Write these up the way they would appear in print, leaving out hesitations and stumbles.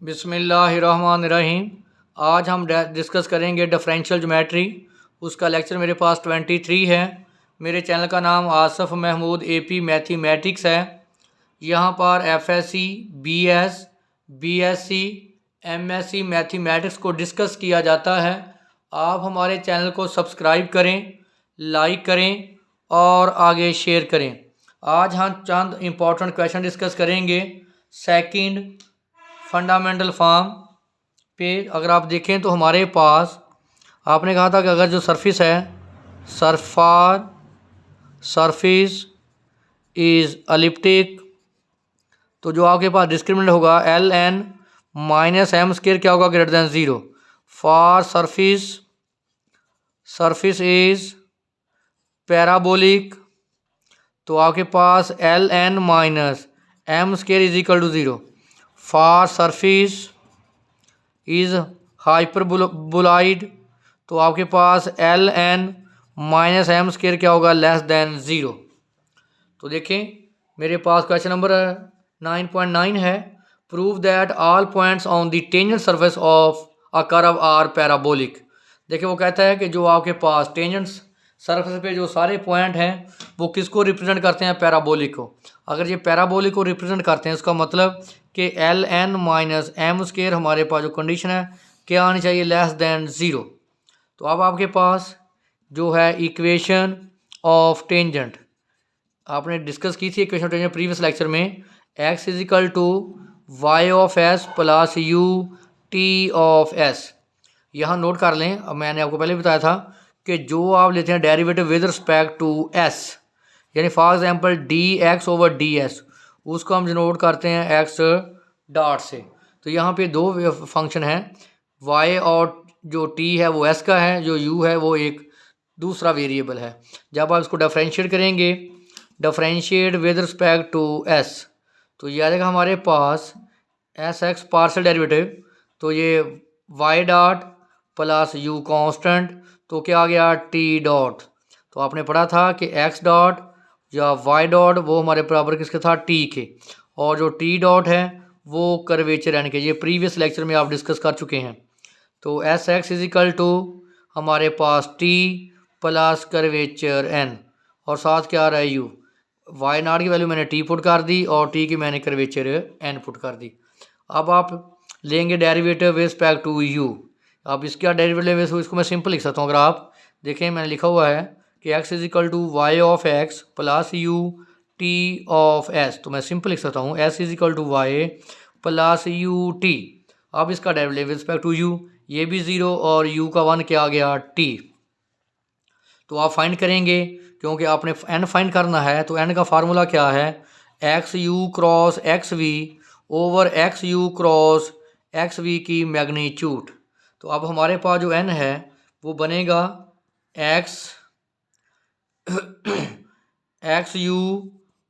बिस्मिल्लाहिर्रहमानिर्रहीम। आज हम डिस्कस करेंगे डिफरेंशियल ज्योमेट्री। उसका लेक्चर मेरे पास 23 है। मेरे चैनल का नाम आसफ़ महमूद AP मैथमेटिक्स है। यहाँ पर FSC, BS, BSc, MSc mathematics को डिस्कस किया जाता है। आप हमारे चैनल को सब्सक्राइब करें, लाइक करें और आगे शेयर करें। आज हम चंद इम्पॉर्टेंट क्वेश्चन डिस्कस करेंगे। सेकंड फंडामेंटल फॉर्म पे अगर आप देखें तो हमारे पास आपने कहा था कि अगर जो सरफेस है सरफेस इज़ एलिप्टिक, तो जो आपके पास डिस्क्रिमिनेंट होगा ln माइनस m स्क्वायर क्या होगा, greater than 0। For surface is parabolic, तो आपके पास ln minus m square is equal to 0। For surface is hyperboloid, तो आपके पास ln माइनस m स्क्वायर क्या होगा, लेस देन 0। तो देखें मेरे पास क्वेश्चन नंबर 9.9 है। Prove that all points on the tangent surface of a curve are parabolic. देखिए वो कहता है कि जो आपके पास टेंजेंट सरफेस पे जो सारे पॉइंट हैं वो किसको रिप्रेजेंट करते हैं, पैराबोलिक को। अगर ये पैराबोलिक को रिप्रेजेंट करते हैं इसका मतलब कि ln माइनस m स्क्वायर हमारे पास जो कंडीशन है क्या आनी चाहिए, लेस देन 0। तो अब आपके पास जो है इक्वेशन ऑफ टेंजेंट आपने डिस्कस की थी, equation of tangent previous lecture में। x is equal to y of s plus u t of s। यहाँ नोट कर लें, अब मैंने आपको पहले बताया था कि जो आप लेते हैं derivative with respect to s, यानी for example dx over ds, उसको हम डिनोट करते हैं x डॉट से। तो यहाँ पे दो फंक्शन हैं, y और जो t है वो s का है, जो u है वो एक दूसरा वेरिएबल है। जब आप इसको डिफरेंशिएट करेंगे, differentiate with respect to s, तो ये आ जाएगा हमारे पास sx पार्शियल डेरिवेटिव, तो ये y dot plus u constant, तो क्या आ गया t डॉट। तो आपने पढ़ा था कि x डॉट या y डॉट वो हमारे बराबर किसके था, t के, और जो t डॉट है वो कर्वेचर n के। ये प्रीवियस लेक्चर में आप डिस्कस कर चुके हैं। तो s x is equal to हमारे पास t प्लस कर्वेचर n, और साथ क्या आ रहा है u। वाई नॉट की वैल्यू मैंने t पुट कर दी और t की मैंने कर्वेचर n पुट कर दी। अब आप लेंगे derivative with respect to u। अब इसका डेरिवेटिव इसको मैं सिंपल लिख सकता हूँ। अगर आप देखें मैंने लिखा हुआ है कि x is equal to y of x plus u t of s, तो मैं सिंपल लिख सकता हूँ s is equal to y plus u t। अब इसका derivative with respect to u, ये भी 0 और u का 1 क्या आ गया, t। तो आप फाइंड करेंगे, क्योंकि आपने n फाइंड करना है, तो n का फार्मूला क्या है, x U cross X V over X U cross X V की मैग्नीट्यूड। तो अब हमारे पास जो n है वो बनेगा X U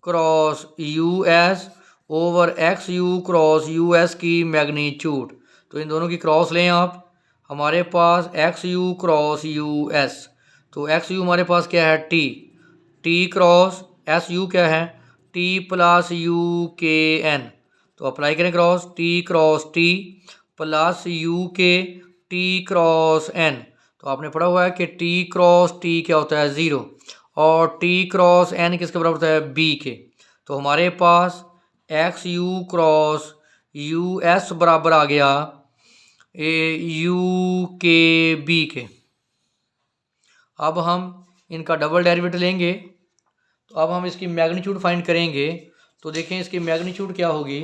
cross U S over X U cross U S की मैग्नीट्यूड। तो इन दोनों की क्रॉस लें आप, हमारे पास X U cross U S, तो एक्स यू हमारे पास क्या है, टी क्रॉस एस यू क्या है, T plus u k N. तो अप्लाई करें cross, T cross T plus u के टी क्रॉस एन। तो आपने पढ़ा हुआ है कि टी क्रॉस टी क्या होता है, 0, और टी क्रॉस एन किसके बराबर होता है, बी के। तो हमारे पास X U cross U S बराबर आ गया यू के बी के। अब हम इनका डबल डेरिवेटिव लेंगे, तो अब हम इसकी मैग्नीट्यूड फाइंड करेंगे। तो देखें इसकी मैग्नीट्यूड क्या होगी।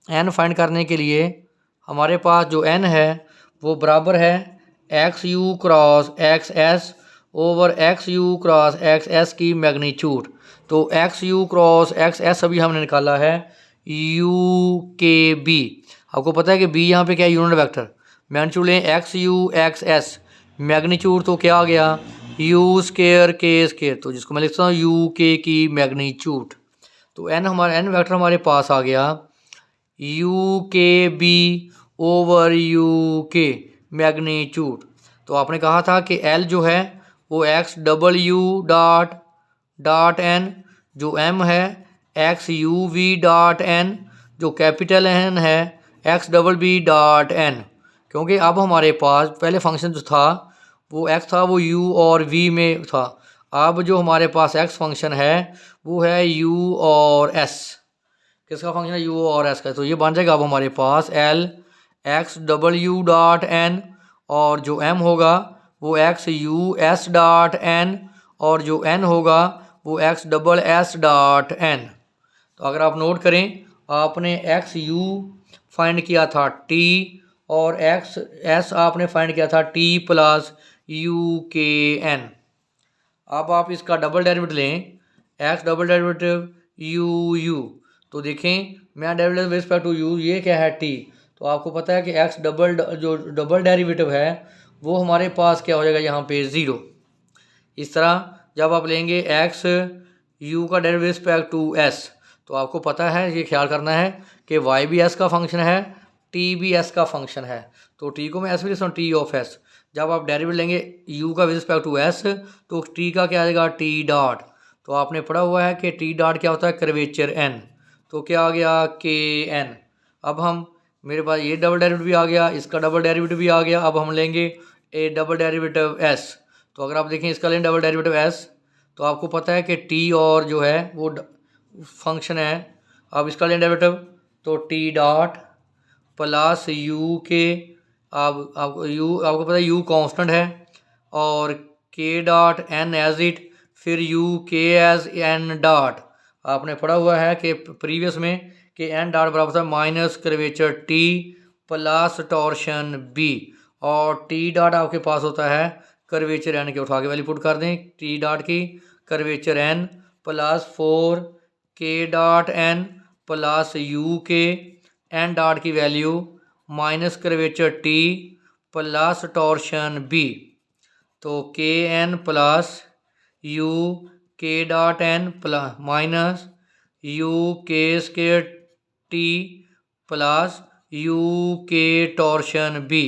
n फाइंड करने के लिए हमारे पास जो n है वो बराबर है x U cross x S over X U cross x S की मैग्नीट्यूड। तो X U cross x S अभी हमने निकाला है यू के बी। आपको पता है कि b यहाँ पे क्या है, यूनिट वेक्टर। मैग्नीट्यूड लें x you x S, magnitude तो क्या आ गया, यू स्केयर के स्केयर, तो जिसको मैं लिखता हूँ यू के की मैग्नीट्यूड। तो n हमारा n वेक्टर हमारे पास आ गया u k b over u k magnitude. तो आपने कहा था कि l जो है वो x double you dot n, जो m है x u v dot n, जो कैपिटल एन है x double b dot n, क्योंकि अब हमारे पास पहले फंक्शन जो था वो एक्स था, वो यू और वी में था। अब जो हमारे पास एक्स फंक्शन है वो है यू और एस। किसका फंक्शन है? यू और एस का। तो ये बन जाएगा अब हमारे पास L X double you dot N, और जो एम होगा वो X U S dot N, और जो एन होगा वो x double S dot N. तो अगर आप नोट करें, आपने एक्स यू फाइंड किया था टी, और एक्स एस आपने फाइंड किया था t plus u k n. अब आप इसका डबल डेरिवेटिव लें, x double derivative u u, तो देखें मैं derivative with respect to u, ये क्या है टी। तो आपको पता है कि एक्स डबल जो डबल डेरिवेटिव है वो हमारे पास क्या हो जाएगा यहाँ पे 0। इस तरह जब आप लेंगे एक्स यू का derivative with respect to s, तो आपको पता है, ये ख्याल करना है कि वाई भी एस का फंक्शन है, टी भी एस का फंक्शन है। तो टी को मैं एस भी लिखता हूँ, टी ऑफ एस। जब आप डेरिवेटिव लेंगे u का विद रिस्पेक्ट टू s, तो t का क्या आ जाएगा t डॉट। तो आपने पढ़ा हुआ है कि t डॉट क्या होता है? Curvature n। तो क्या आ गया के n। अब हम, मेरे पास ये डबल डेरिवेटिव भी आ गया, इसका डबल डेरिवेटिव भी आ गया। अब हम लेंगे ए डबल डेरिवेटिव s। तो अगर आप देखें इसका लें डबल डेरिवेटिव s, तो आपको पता है कि t और जो है वो फंक्शन है। अब इसका लें डेरिवेटिव, तो t डॉट प्लस u के, अब आपको पता है u कांस्टेंट है, और k dot n as it, फिर u k as n dot. आपने पढ़ा हुआ है कि प्रीवियस में कि n डॉट बराबर था minus curvature t plus torsion b, और t डॉट आपके पास होता है कर्वेचर n के। उठा के वैल्यू पुट कर दें t डॉट की, curvature n plus 4 k dot n plus u k, n dot की value minus curvature t plus torsion b. तो k n plus u k dot n plus minus u k square t plus u k torsion b.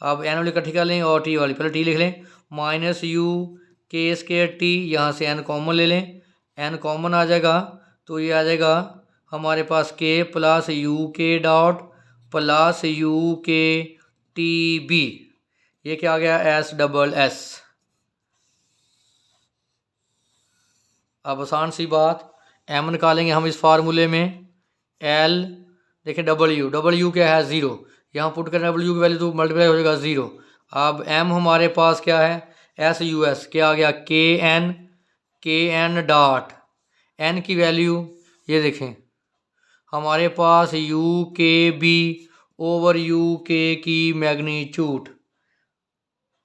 अब n वाली इकट्ठी कर लें और T वाली, पहले टी लिख लें, minus u k square T, यहाँ से एन कॉमन ले लें, एन कॉमन आ जाएगा, तो ये आ जाएगा हमारे पास के plus u k dot plus u के टी बी। ये क्या आ गया? S double S. अब आसान सी बात, एम निकालेंगे हम इस फार्मूले में, एल देखें डबल यू क्या है? 0। यहाँ पुट करें डबल यू की वैल्यू तो मल्टीप्लाई हो जाएगा 0। अब एम हमारे पास क्या है? एस यू एस, क्या आ गया? के एन डॉट, एन की वैल्यू ये देखें हमारे पास you k b over u k की मैग्नीट्यूड।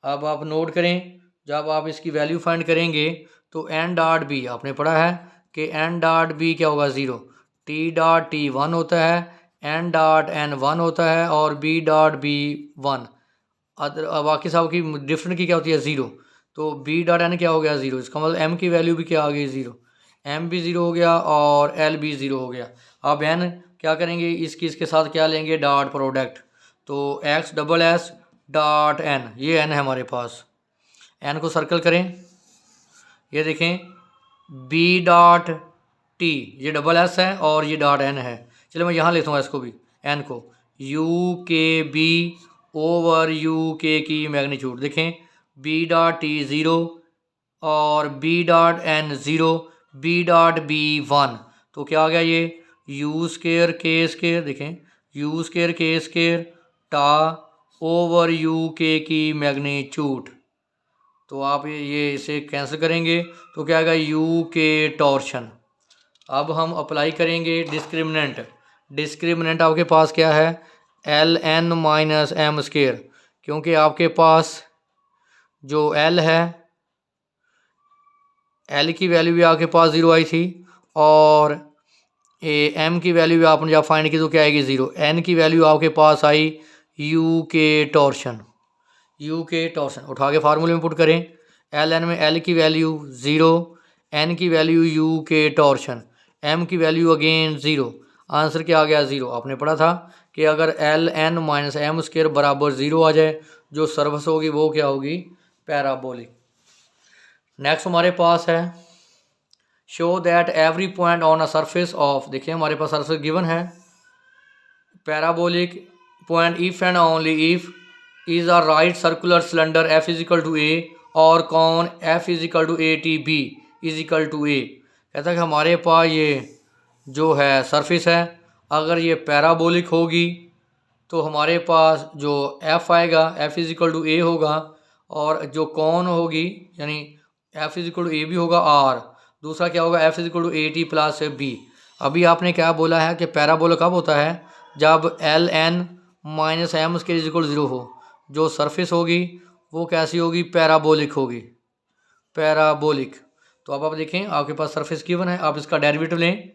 अब आप नोट करें, जब आप इसकी वैल्यू फाइंड करेंगे तो एन डॉट बी, आपने पढ़ा है कि एन डॉट बी क्या होगा? 0। टी डॉट टी 1 होता है, एन डॉट एन 1 होता है, और बी डॉट बी 1। बाकी सब की डिफरेंट की क्या होती है? 0। तो बी डॉट एन क्या हो गया? 0। इसका मतलब एम की वैल्यू भी क्या आ गई? 0। एम भी 0 हो गया और एल भी 0 हो गया। अब एन क्या करेंगे? इसके साथ क्या लेंगे? Dot product. तो x double S dot N, ये एन है हमारे पास। एन को सर्कल करें, ये देखें बी डॉट टी, ये डबल एस है और ये डॉट एन है। चलो मैं यहाँ लेता हूँ इसको भी, एन को, you k b over u k की मैग्नीट्यूड। देखें बी डॉट टी 0 और b dot n 0, b dot b 1। तो क्या आ गया? ये यू स्केयर के स्केयर, देखें यू स्केयर के स्केयर टा ओवर यू के की मैग्नीट्यूड। तो आप ये इसे कैंसिल करेंगे तो क्या आएगा? You k torsion. अब हम अप्लाई करेंगे डिस्क्रिमिनेंट। डिस्क्रिमिनेंट आपके पास क्या है? L n minus m square, क्योंकि आपके पास जो एल है, एल की वैल्यू भी आपके पास 0 आई थी, और एम की वैल्यू भी आपने जब फाइंड की तो क्या आएगी? 0। एन की वैल्यू आपके पास आई u k torsion, u k torsion. उठा के फार्मूले में पुट करें, एल एन में एल की वैल्यू 0, एन की value u k torsion, m की वैल्यू अगेन 0। आंसर क्या आ गया? 0। आपने पढ़ा था कि अगर l n minus m square बराबर 0 आ जाए, जो सरफेस होगी वो क्या होगी? पैराबोलिक। नेक्स्ट हमारे पास है show that every point on a surface of, देखिए हमारे पास सरफेस गिवन है, parabolic point if and only if is a right circular cylinder F is equal to A और कौन F is equal to A T B is equal to A. कहता है कि हमारे पास ये जो है सरफेस है, अगर ये पैराबोलिक होगी तो हमारे पास जो एफ आएगा f is equal to a होगा, और जो कौन होगी यानी f is equal to a भी होगा, आर दूसरा क्या होगा f is equal to A t plus b. अभी आपने क्या बोला है कि पैराबोला कब होता है, जब l n minus m square is equal 0 हो। जो सरफेस होगी वो कैसी होगी, पैराबोलिक होगी, पैराबोलिक। तो अब आप देखें आपके पास सरफेस गिवन है, आप इसका डेरिवेटिव लें।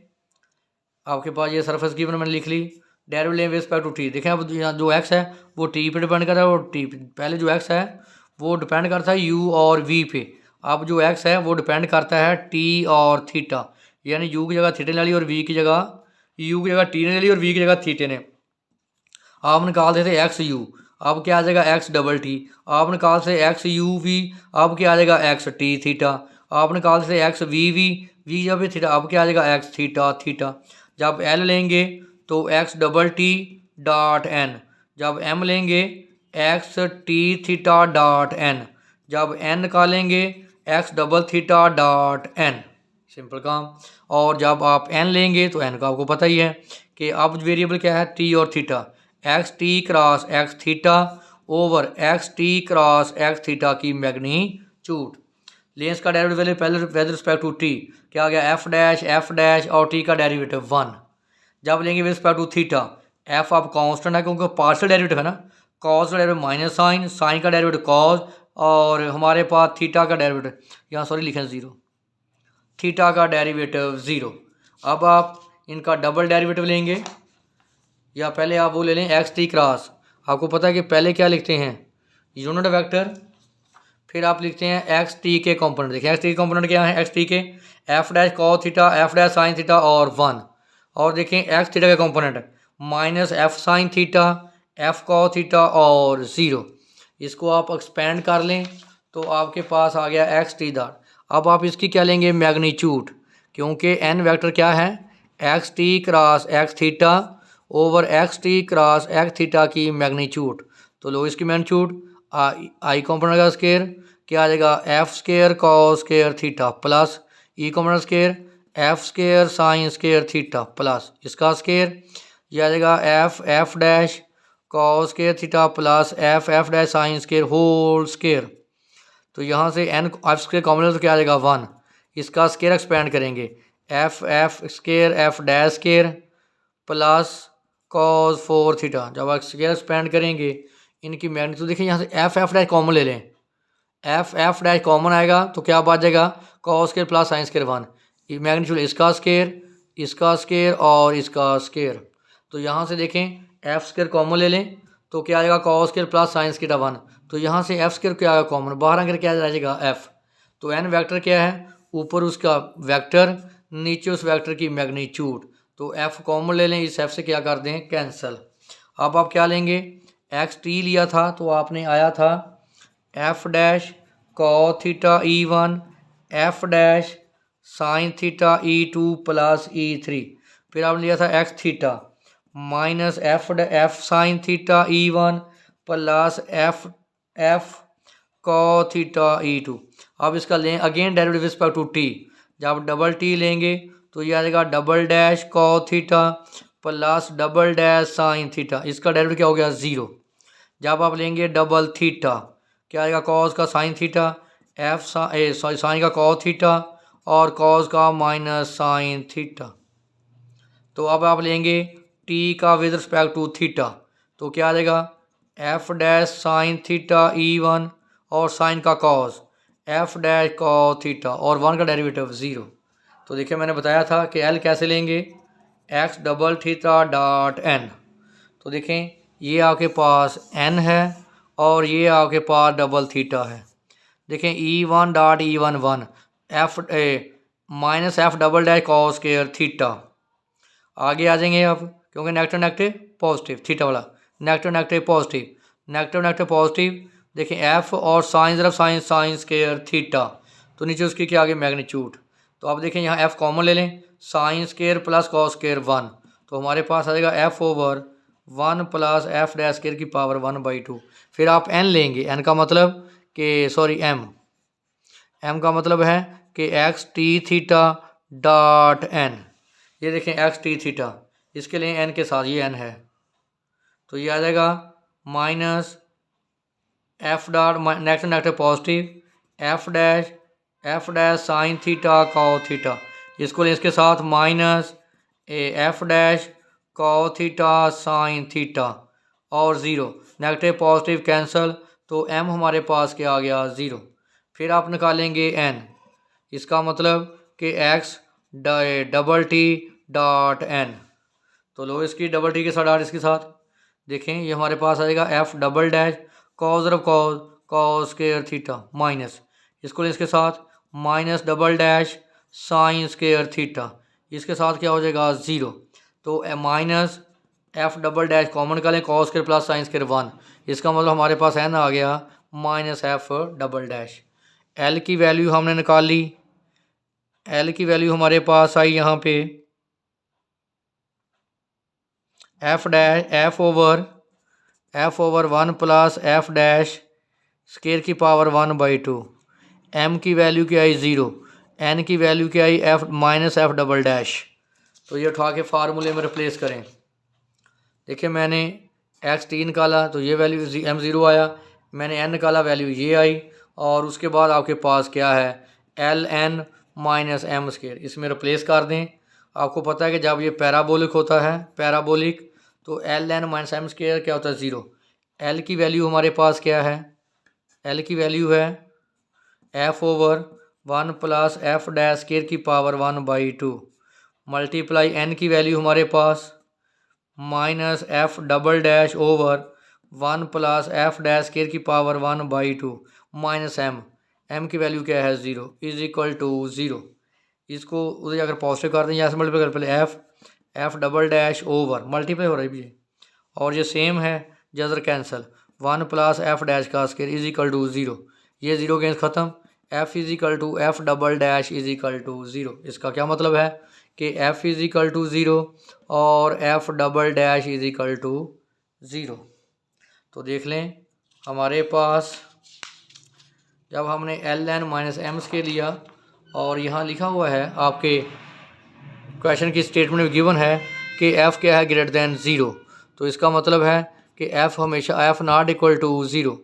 आपके पास ये सरफेस गिवन मैंने लिख ली, डेरिवेटिव लें विद रिस्पेक्ट टू टी। देखें अब यहाँ जो एक्स है वो टी पे डिपेंड करता है, और टी पहले जो एक्स है वो डिपेंड करता है यू और वी पे। अब जो एक्स है वो डिपेंड करता है टी और थीटा, यानी यू की जगह थीटे ने ली और वी की जगह यू की जगह टी ने ली और वी की जगह थीटे ने। आप निकाल देते एक्स यू, अब क्या आ जाएगा एक्स डबल टी। आप निकाल से एक्स यू वी, अब क्या आ जाएगा एक्स टी थीटा। आप निकाल से एक्स वी वी वी जब थीटा, अब क्या आ जाएगा एक्स थीटा थीटा। जब एल लेंगे तो x double t dot n, जब एम लेंगे x t theta dot n, जब एन निकालेंगे x double theta dot n, simple काम। और जब आप एन लेंगे तो एन का आपको पता ही है कि अब वेरिएबल क्या है टी और theta, x T cross x theta over x T cross x theta की मैग्नीट्यूड। लेंस का डेरिवेटिव पहले विद रिस्पेक्ट टू टी क्या आ गया एफ डैश और टी का डेरिवेटिव 1। जब लेंगे with respect to theta, f आप कांस्टेंट है क्योंकि पार्शियल डेरिवेटिव है ना, कॉस का डेरिवेटिव माइनस साइन, साइन का डेरिवेटिव कॉस, और हमारे पास थीटा का डेरिवेटिव यहाँ सॉरी लिखें 0, थीटा का डेरिवेटिव 0। अब आप इनका डबल डेरिवेटिव लेंगे, या पहले आप वो ले लें एक्स टी क्रॉस। आपको पता है कि पहले क्या लिखते हैं यूनिट वेक्टर, फिर आप लिखते हैं एक्स टी के कंपोनेंट। देखिए एक्स टी के कंपोनेंट क्या है, एक्स टी के F dash cos theta F dash sine theta और 1। और देखें एक्स थीटा के component minus f sine theta F cos theta और 0। इसको आप एक्सपेंड कर लें तो आपके पास आ गया एक्स टी डॉट। अब आप इसकी क्या लेंगे मैग्नीट्यूड, क्योंकि एन वेक्टर क्या है X T cross x theta over x T cross x theta की मैग्नीट्यूड। तो लो इसकी मैग्नीट्यूड आई कॉम्पोनेंट का स्केयर क्या आ जाएगा F square cos square theta plus E component square F square sine square theta plus इसका square यह आ जाएगा F dash cos square theta plus F dash sine square whole square. तो यहाँ से एन एफ स्केयर कॉम्पोनेंट तो क्या आ जाएगा 1, इसका स्केयर एक्सपेंड करेंगे F square F dash square plus cos 4 theta. जब आप स्केयर एक्सपेंड करेंगे इनकी मैग्नीट्यूड तो देखिए यहाँ से एफ डैश कॉमन ले लें, एफ डैश कॉमन आएगा तो क्या बच जाएगा cos square plus sine square 1, magnitude इसका स्केयर और इसका स्केयर। तो यहाँ से देखें एफ स्केयर कॉमन ले लें तो क्या आएगा cos square plus sine square 1। तो यहाँ से एफ स्केयर क्या आएगा कॉमन, बाहर आकर क्या रह जाएगा एफ। तो एन वेक्टर क्या है, ऊपर उसका वेक्टर नीचे उस वेक्टर की मैग्नीट्यूड। तो एफ कॉमन ले लें, इस एफ से क्या कर दें कैंसिल। अब आप क्या लेंगे एक्स टी लिया था तो आपने आया था f dash cos theta E1 f dash sine theta E2 plus E3। फिर आपने लिया था x theta minus f sine theta E1 plus f cos theta E2। अब इसका लें again derivative with respect to t, जब डबल टी लेंगे तो ये आ जाएगा double dash cos theta plus double dash sine theta, इसका डेरिवेटिव क्या हो गया 0। जब आप लेंगे डबल थीटा क्या आएगा कॉस का साइन थीटा एफ साइन का कॉस थीटा और कॉस का माइनस साइन थीटा। तो अब आप लेंगे टी का विद रिस्पेक्ट टू थीटा तो क्या आ जाएगा F dash sine theta E1 और साइन का cos F dash cos theta और 1 का डेरिवेटिव 0। तो देखिए मैंने बताया था कि एल कैसे लेंगे x double theta dot N. तो देखें ये आपके पास एन है और ये आपके पास डबल थीटा है। देखें E1 dot E1 1 F minus F double dash cos square theta. आगे आ जाएंगे आप क्योंकि नेगेटिव नेगेटिव पॉजिटिव थीटा वाला नेगेटिव नेगेटिव पॉजिटिव। देखें एफ और साइन तरफ साइन स्क्वायर थीटा तो नीचे उसकी क्या आगे मैग्नीट्यूड। तो आप देखें यहाँ एफ कॉमन ले लें sine square plus cos square 1 तो हमारे पास आ जाएगा F over 1 plus F dash square की पावर 1/2। फिर आप एन लेंगे, एन का मतलब कि एम का मतलब है कि x t theta dot N. ये देखें एक्स टी थीटा, इसके लिए एन के साथ ये एन है, तो ये आ जाएगा minus F dot next negative positive F dash sine theta कॉ थीटा, इसको लें इसके साथ माइनस एफ डैश कॉ थीटा साइन थीटा और ज़ीरो, नेगेटिव पॉजिटिव कैंसिल, तो एम हमारे पास क्या आ गया 0। फिर आप निकालेंगे एन, इसका मतलब कि x double t dot N, तो लो इसकी डबल टी के साथ डॉट इसके साथ देखें, ये हमारे पास आएगा F double dash cos of cos square theta minus, इसको इसके साथ minus double dash sine square theta, इसके साथ क्या हो जाएगा 0। तो minus F double dash common निकालें, cos square plus sine square 1, इसका मतलब हमारे पास एन आ गया minus F double dash. L की वैल्यू हमने निकाल ली, एल की वैल्यू हमारे पास आई यहाँ पे F over 1 plus F dash square की पावर 1/2। एम की वैल्यू क्या आई 0, एन की वैल्यू क्या I F minus F double dash. तो ये उठा के फार्मूले में रिप्लेस करें। देखिए मैंने एक्स टी निकाला तो ये वैल्यू एम 0 आया, मैंने एन निकाला वैल्यू ये आई, और उसके बाद आपके पास क्या है l n minus m square, इसमें रिप्लेस कर दें। आपको पता है कि जब ये पैराबोलिक होता है पैराबोलिक, तो l n minus m square क्या होता है 0। एल की वैल्यू हमारे पास क्या है, एल की वैल्यू है F over 1 plus F dash square की पावर 1/2 मल्टीप्लाई एन की वैल्यू हमारे पास minus F double dash over 1 plus F dash square की पावर 1/2 माइनस एम की वैल्यू क्या है 0 इज इक्वल टू 0। इसको उधर अगर पॉजिटिव कर दें यहाँ से मल्टीप्लाई कर, पहले f double dash over multiply हो रहा है भी, और ये सेम है जजर कैंसिल 1 प्लस एफ डैश का स्क्वायर इज इक्वल टू 0, ये 0 गेंस ख़त्म, f is equal to f double dash is equal to 0। इसका क्या मतलब है कि एफ इज इक्वल टू 0 और f double dash is equal to 0। तो देख लें हमारे पास जब हमने एल एन माइनस एम्स के लिया, और यहाँ लिखा हुआ है आपके क्वेश्चन की स्टेटमेंट में गिवन है कि एफ़ क्या है ग्रेटर दैन 0, तो इसका मतलब है कि एफ़ हमेशा एफ़ नॉट इक्वल टू 0।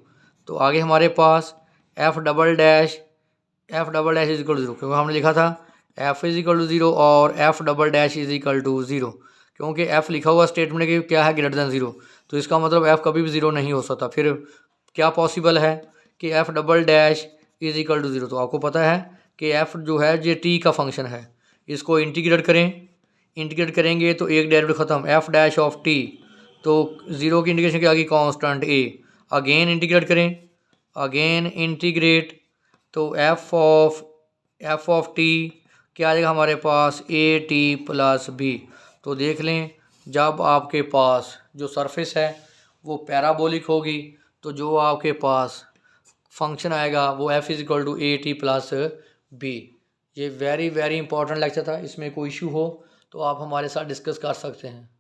तो आगे हमारे पास F double dash is equal to 0, क्योंकि हमने लिखा था एफ़ इज इक्वल टू 0 और f double dash is equal to 0, क्योंकि एफ़ लिखा हुआ स्टेटमेंट कि क्या है ग्रेटर दैन 0, तो इसका मतलब एफ़ कभी भी 0 नहीं हो सकता। फिर क्या पॉसिबल है कि f double dash is equal to 0, तो आपको पता है कि एफ़ जो है ये टी का फंक्शन है, इसको इंटीग्रेट करेंगे तो एक डेरिवेटिव ख़त्म एफ़ डैश ऑफ टी, तो 0 की इंटीग्रेशन के आगे कांस्टेंट ए, अगेन इंटीग्रेट करें तो एफ़ ऑफ टी क्या आ जाएगा हमारे पास ए टी प्लस बी। तो देख लें जब आपके पास जो सरफेस है वो पैराबोलिक होगी, तो जो आपके पास फंक्शन आएगा वो f is equal to A t plus b. ये वेरी इंपॉर्टेंट लेक्चर था, इसमें कोई इशू हो तो आप हमारे साथ डिस्कस कर सकते हैं।